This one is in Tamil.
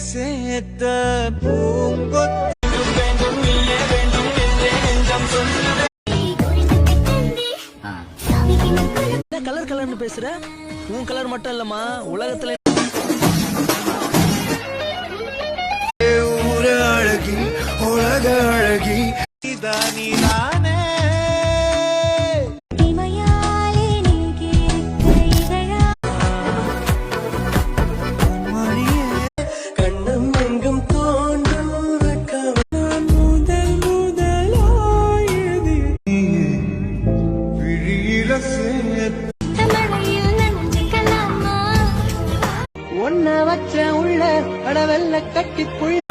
சேர்த்த பூங்கொத்து கலர் கலர்னு பேசுற உன் கலர் மட்டும் இல்லம்மா உலகத்துல ஊர அழகி உலக அழகி நீதானே கண்ணம் எங்கும் தோன்றும் முதல் முதலாயது விழியில ஒன்ன வச்ச உள்ள அடவெல்ல கட்டிப்புள்ள